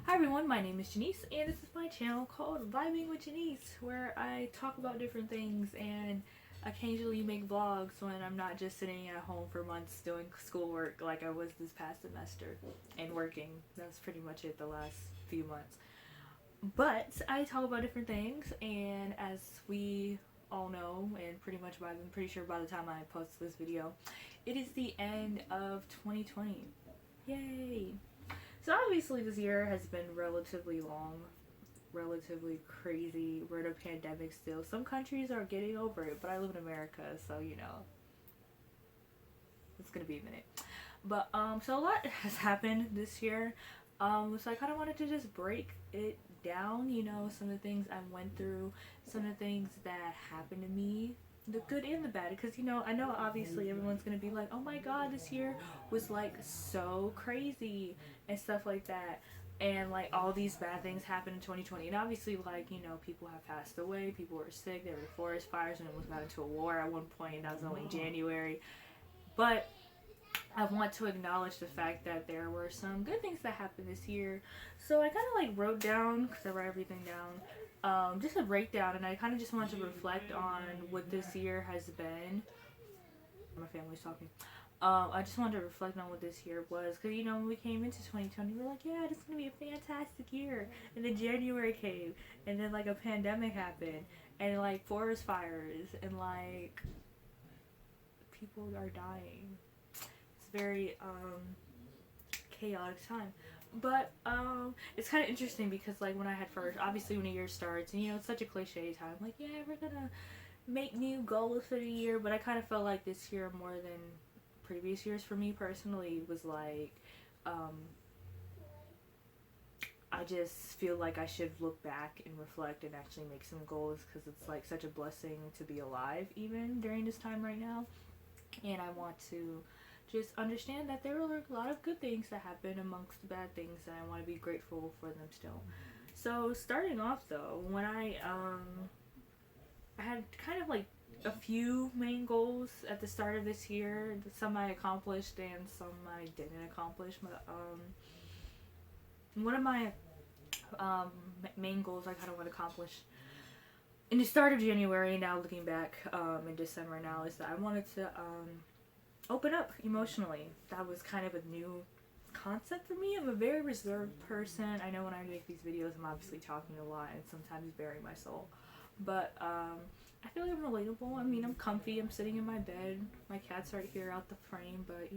Hi everyone, my name is Janice, and this is my channel called Vibing with Janice, where I talk about different things and occasionally make vlogs when I'm not just sitting at home for months doing schoolwork like I was this past semester and working. That's pretty much it the last few months. But I talk about different things, and as we all know, and I'm pretty sure by the time I post this video, it is the end of 2020. Yay! So obviously this year has been relatively long, relatively crazy. We're in a pandemic still. Some countries are getting over it, but I live in America, so it's gonna be a minute. But so a lot has happened this year. So I kind of wanted to just break it down. Some of the things I went through, some of the things that happened to me, the good and the bad. Because I know obviously everyone's gonna be like, oh my god, this year was like so crazy and stuff like that. And like all these bad things happened in 2020, and obviously, like people have passed away, people were sick, there were forest fires, and almost got into a war at one point, and that was only January. But I want to acknowledge the fact that there were some good things that happened this year. So I kind of like wrote down, because I write everything down, just a breakdown, and I kind of just wanted to reflect on what this year has been. My family's talking. I just wanted to reflect on what this year was, because when we came into 2020, we were like, yeah, this is gonna be a fantastic year. And then January came, and then like a pandemic happened, and like forest fires, and like people are dying. It's very chaotic time. But it's kind of interesting because like when I had first, obviously when a year starts, and it's such a cliche time, like yeah, we're gonna make new goals for the year. But I kind of felt like this year more than previous years for me personally was like I just feel like I should look back and reflect and actually make some goals, because it's like such a blessing to be alive even during this time right now. And I want to just understand that there were a lot of good things that happened amongst the bad things, and I want to be grateful for them still. So starting off though, when I had kind of like a few main goals at the start of this year. Some I accomplished and some I didn't accomplish. But one of my main goals I kind of want to accomplish in the start of January, now looking back in December now, is that I wanted to open up emotionally. That was kind of a new concept for me. I'm a very reserved person. I know when I make these videos, I'm obviously talking a lot and sometimes burying my soul. But I feel like I'm relatable. I mean, I'm comfy. I'm sitting in my bed. My cat's right here out the frame, but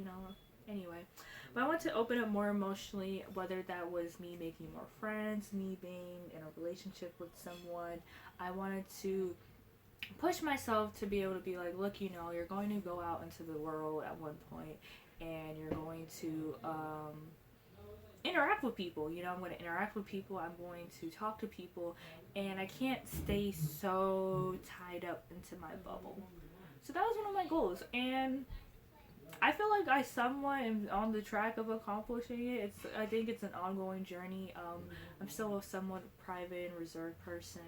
anyway. But I want to open up more emotionally, whether that was me making more friends, me being in a relationship with someone. I wanted to push myself to be able to be like, look, you're going to go out into the world at one point, and you're going to interact with people. I'm going to interact with people. I'm going to talk to people, and I can't stay so tied up into my bubble. So that was one of my goals, and I feel like I somewhat am on the track of accomplishing it. I think it's an ongoing journey. I'm still a somewhat private and reserved person,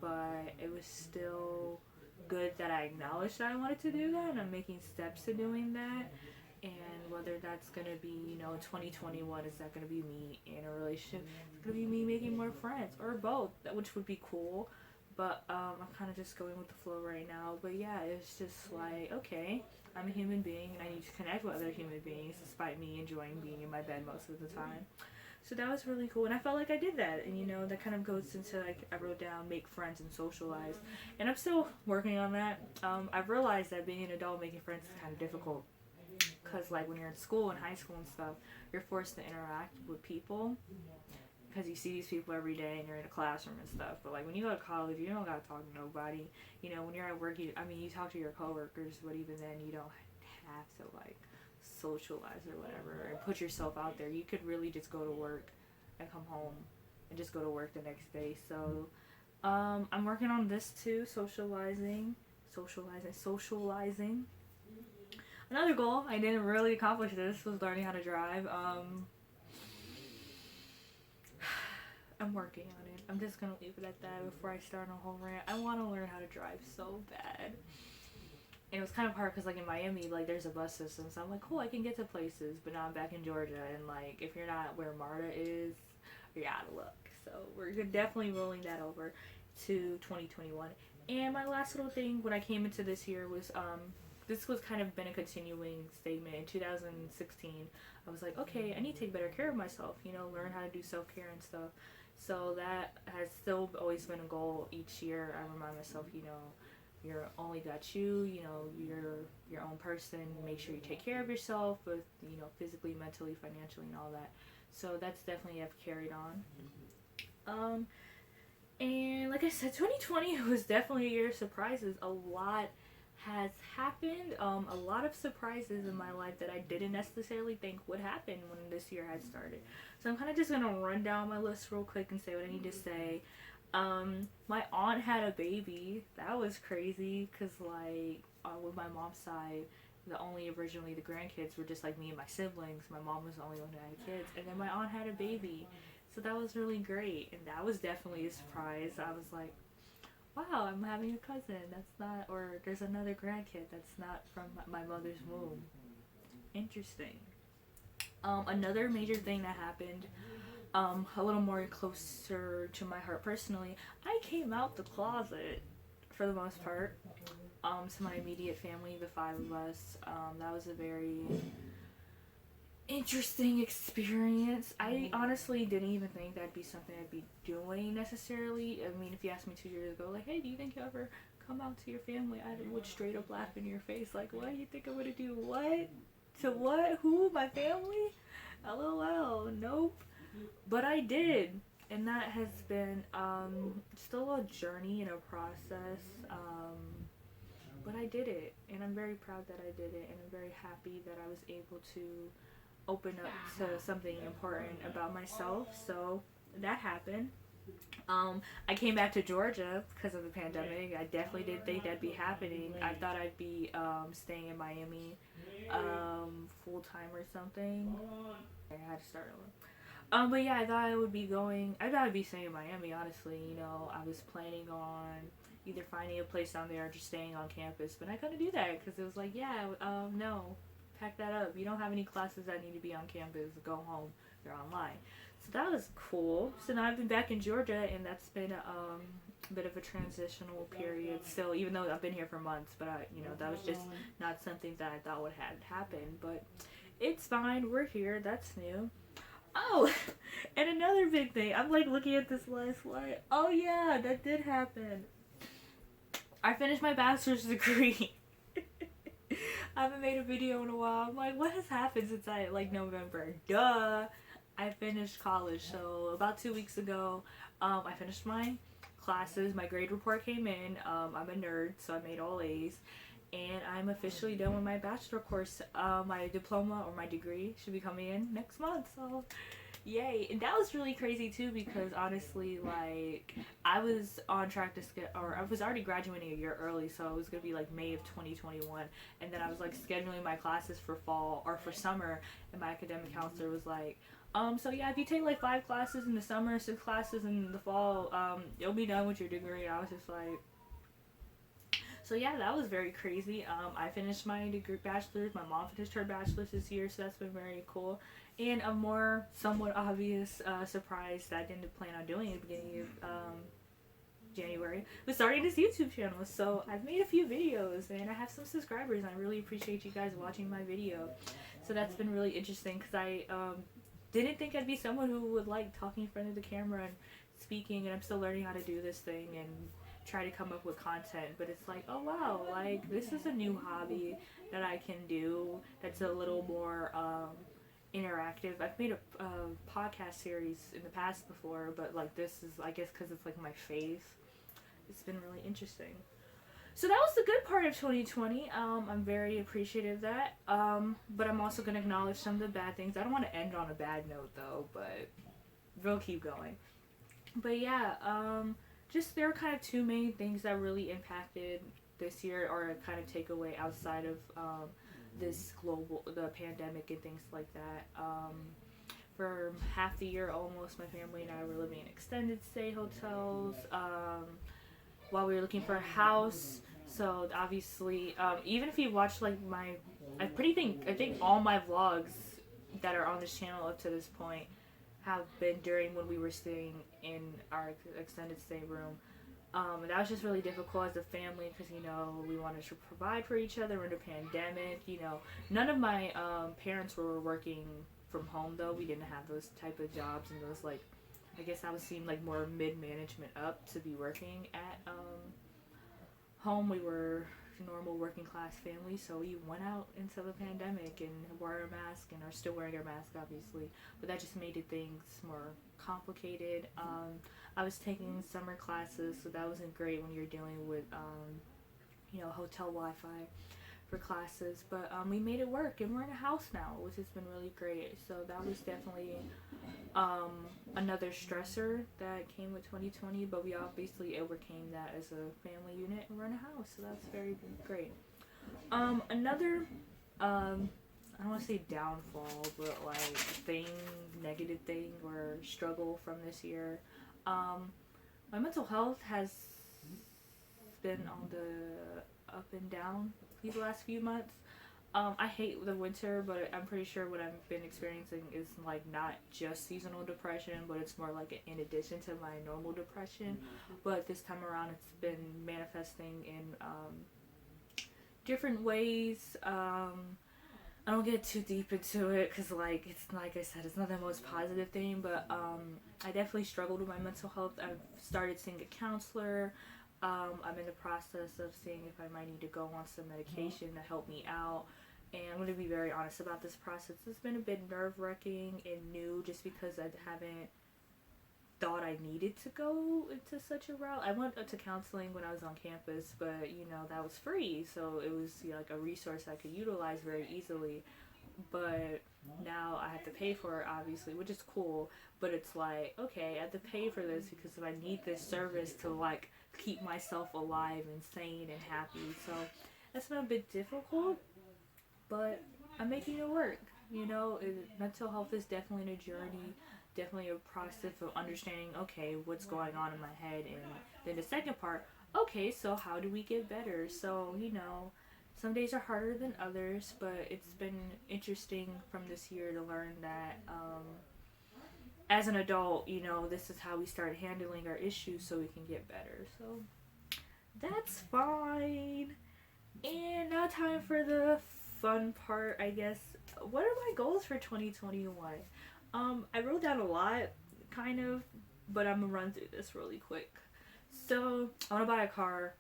but it was still good that I acknowledged that I wanted to do that, and I'm making steps to doing that. And whether that's gonna be, 2021, is that gonna be me in a relationship? It's gonna be me making more friends, or both, which would be cool. But I'm kind of just going with the flow right now. But yeah, it's just like, okay, I'm a human being, and I need to connect with other human beings, despite me enjoying being in my bed most of the time. So that was really cool, and I felt like I did that. And that kind of goes into, like, I wrote down make friends and socialize, and I'm still working on that. I've realized that being an adult making friends is kind of difficult, because like when you're in school and high school and stuff, you're forced to interact with people because you see these people every day and you're in a classroom and stuff. But like when you go to college, you don't gotta talk to nobody. When you're at work, you talk to your coworkers, but even then you don't have to like socialize or whatever and put yourself out there. You could really just go to work and come home and just go to work the next day. So I'm working on this too, socializing. Another goal I didn't really accomplish this was learning how to drive. I'm working on it. I'm just gonna leave it at that before I start a whole rant. I want to learn how to drive so bad. And it was kind of hard because like in Miami, like there's a bus system, so I'm like, cool, I can get to places. But now I'm back in Georgia, and like if you're not where MARTA is, you're out of luck. So we're definitely rolling that over to 2021. And my last little thing when I came into this year was this was kind of been a continuing statement. In 2016, I was like, okay, I need to take better care of myself, you know, learn how to do self-care and stuff. So that has still always been a goal each year. I remind myself, you know, you're only got you, you know, you're your own person. Make sure you take care of yourself, both, you know, physically, mentally, financially, and all that. So that's definitely have carried on. And like I said, 2020 was definitely a year of surprises. A lot has happened. A lot of surprises in my life that I didn't necessarily think would happen when this year had started. So I'm kind of just gonna run down my list real quick and say what I need to say. My aunt had a baby. That was crazy because like with my mom's side, originally the grandkids were just like me and my siblings. My mom was the only one who had kids, and then my aunt had a baby. So that was really great, and that was definitely a surprise. I was like, wow, I'm having a cousin that's not, or there's another grandkid that's not from my mother's womb. Interesting. Another major thing that happened, a little more closer to my heart personally, I came out the closet for the most part, to my immediate family, the 5 of us. That was a very interesting experience. I honestly didn't even think that'd be something I'd be doing necessarily. I mean, if you asked me 2 years ago, like, hey, do you think you'll ever come out to your family? I would straight up laugh in your face, like, what do you think I'm gonna do? What? To what? Who? My family? LOL. Nope. But I did, and that has been still a journey and a process. But I did it, and I'm very proud that I did it, and I'm very happy that I was able to open up to something important about myself. So that happened. I came back to Georgia because of the pandemic. I definitely didn't think that'd be happening. I thought I'd be staying in Miami full time or something. I had to start over. But yeah, I thought I'd be staying in Miami, honestly. You know, I was planning on either finding a place down there or just staying on campus. But I couldn't do that because it was like, yeah, no, pack that up. You don't have any classes that need to be on campus. Go home. You're online. So that was cool. So now I've been back in Georgia, and that's been a bit of a transitional period still, even though I've been here for months. But that was just not something that I thought would have happened. But it's fine. We're here. That's new. Oh, and another big thing. I'm like looking at this last slide. Oh yeah, that did happen. I finished my bachelor's degree. I haven't made a video in a while. I'm like, what has happened since November? Duh. I finished college. So about 2 weeks ago, I finished my classes. My grade report came in. I'm a nerd, so I made all A's. And I'm officially done with my bachelor course. My diploma or my degree should be coming in next month. So yay. And that was really crazy too, because honestly, like, I was on track to I was already graduating a year early, so it was gonna be like May of 2021, and then I was like scheduling my classes for fall or for summer, and my academic counselor was like, so yeah, if you take like 5 classes in the summer, 6 classes in the fall, you'll be done with your degree. I was just like, so yeah, that was very crazy. I finished my bachelor's. My mom finished her bachelor's this year, so that's been very cool. And a more somewhat obvious surprise that I didn't plan on doing at the beginning of January was starting this YouTube channel. So I've made a few videos, and I have some subscribers, and I really appreciate you guys watching my video. So that's been really interesting, because I didn't think I'd be someone who would like talking in front of the camera and speaking, and I'm still learning how to do this thing and try to come up with content. But it's like, oh wow, like, this is a new hobby that I can do that's a little more interactive. I've made a podcast series in the past before, but like, this is, I guess, because it's like my faith, it's been really interesting. So that was the good part of 2020. I'm very appreciative of that. But I'm also going to acknowledge some of the bad things. I don't want to end on a bad note though, but we'll keep going. But yeah, just there are kind of 2 main things that really impacted this year, or kind of take away outside of the pandemic and things like that. For half the year almost, my family and I were living in extended stay hotels while we were looking for a house. So obviously, even if you watch like I think all my vlogs that are on this channel up to this point have been during when we were staying in our extended stay room. That was just really difficult as a family because, we wanted to provide for each other in the pandemic. None of my parents were working from home, though. We didn't have those type of jobs and those, like, I guess I would seem like more mid-management up to be working at home. We were normal working class family, so we went out into the pandemic and wore a mask and are still wearing our mask, obviously, but that just made things more complicated. I was taking summer classes, so that wasn't great when you're dealing with hotel Wi-Fi for classes, but we made it work, and we're in a house now, which has been really great. So that was definitely another stressor that came with 2020, but we obviously overcame that as a family unit, and we're in a house, so that's very great. Another I don't want to say downfall, but like negative thing or struggle from this year. My mental health has been on the up and down these last few months. I hate the winter, but I'm pretty sure what I've been experiencing is like not just seasonal depression, but it's more like in addition to my normal depression. But this time around, it's been manifesting in different ways. I don't get too deep into it because, like, it's like I said, it's not the most positive thing, but I definitely struggled with my mental health. I've started seeing a counselor. I'm in the process of seeing if I might need to go on some medication to help me out. And I'm going to be very honest about this process. It's been a bit nerve-wracking and new just because I haven't thought I needed to go into such a route. I went to counseling when I was on campus, but that was free, so it was like a resource I could utilize very easily. But now I have to pay for it, obviously, which is cool, but it's like, okay, I have to pay for this because I need this service to like keep myself alive and sane and happy. So that's been a bit difficult, but I'm making it work. Mental health is definitely a journey, definitely a process of understanding, okay, what's going on in my head, and then the second part, okay, so how do we get better? So, some days are harder than others, but it's been interesting from this year to learn that as an adult, this is how we start handling our issues so we can get better. So that's fine. And now time for the fun part, I guess. What are my goals for 2021? I wrote down a lot, kind of, but I'm gonna run through this really quick. So, I want to buy a car.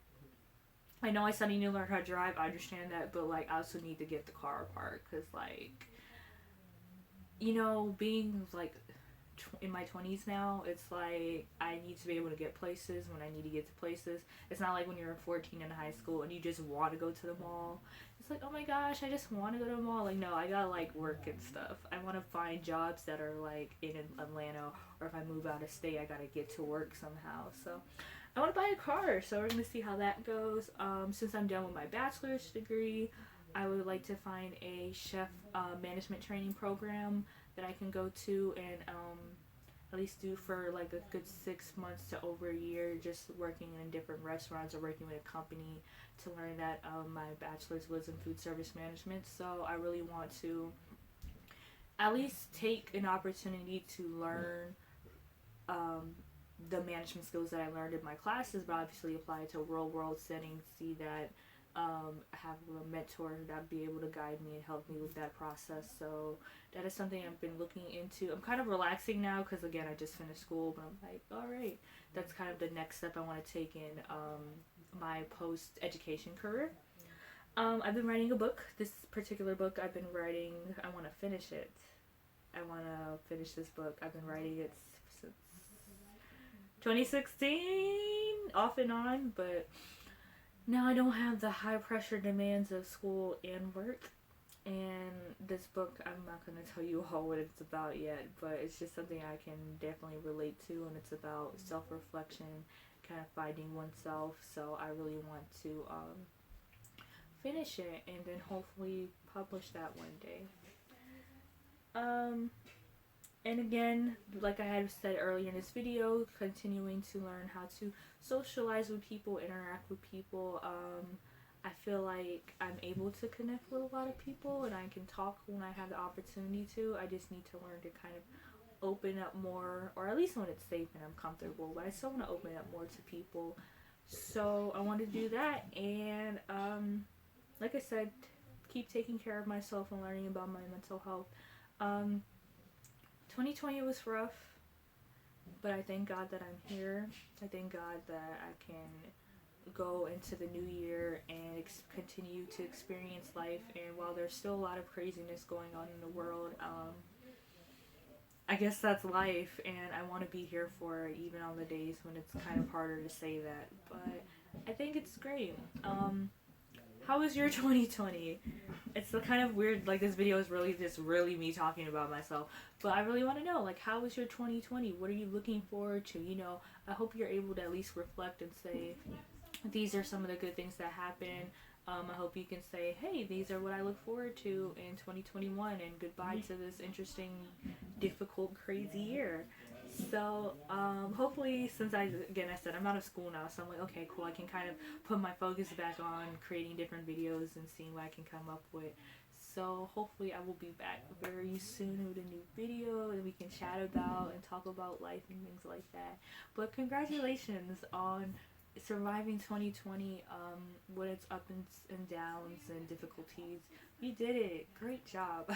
I know I said I need to learn how to drive, I understand that, but, like, I also need to get the car apart, because, like, being, like, in my 20s now, it's like, I need to be able to get places when I need to get to places. It's not like when you're 14 in high school and you just want to go to the mall. It's like, oh my gosh, I just want to go to the mall. Like, no, I gotta, like, work and stuff. I want to find jobs that are, like, in Atlanta, or if I move out of state, I gotta get to work somehow. So, I want to buy a car, so we're gonna see how that goes. Since I'm done with my bachelor's degree, I would like to find a chef management training program that I can go to and at least do for like a good 6 months to over a year, just working in different restaurants or working with a company to learn that. My bachelor's was in food service management, so I really want to at least take an opportunity to learn the management skills that I learned in my classes, but obviously apply it to real world settings, see that have a mentor that would be able to guide me and help me with that process. So that is something I've been looking into. I'm kind of relaxing now because, again, I just finished school, but I'm like, all right, that's kind of the next step I want to take in my post-education career. I've been writing a book. This particular book I've been writing, I want to finish it. I want to finish this book. I've been writing it since 2016, off and on, but now I don't have the high pressure demands of school and work. And this book, I'm not going to tell you all what it's about yet, but it's just something I can definitely relate to, and it's about self-reflection, kind of finding oneself. So I really want to finish it and then hopefully publish that one day. And again, like I had said earlier in this video, continuing to learn how to socialize with people, interact with people. I feel like I'm able to connect with a lot of people and I can talk when I have the opportunity to. I just need to learn to kind of open up more, or at least when it's safe and I'm comfortable, but I still want to open up more to people. So I want to do that, and like I said, keep taking care of myself and learning about my mental health. um 2020 was rough, but I thank God that I'm here. I thank God that I can go into the new year and continue to experience life. And while there's still a lot of craziness going on in the world, I guess that's life, and I want to be here for it, even on the days when it's kind of harder to say that. But I think it's great. How was your 2020? It's the kind of weird, like, this video is really just really me talking about myself, but I really want to know, like, how was your 2020? What are you looking forward to? You know, I hope you're able to at least reflect and say, these are some of the good things that happened. I hope you can say, hey, these are what I look forward to in 2021, and goodbye to this interesting, difficult, crazy year. So, hopefully, since I said I'm out of school now, so I'm like, okay, cool, I can kind of put my focus back on creating different videos and seeing what I can come up with. So, hopefully, I will be back very soon with a new video that we can chat about and talk about life and things like that. But congratulations on surviving 2020, with its ups and downs and difficulties. You did it. Great job.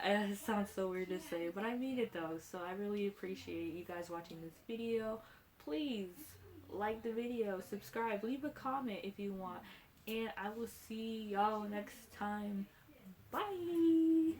It sounds so weird to say, but I mean it though. So I really appreciate you guys watching this video. Please like the video, subscribe, leave a comment if you want, and I will see y'all next time. Bye.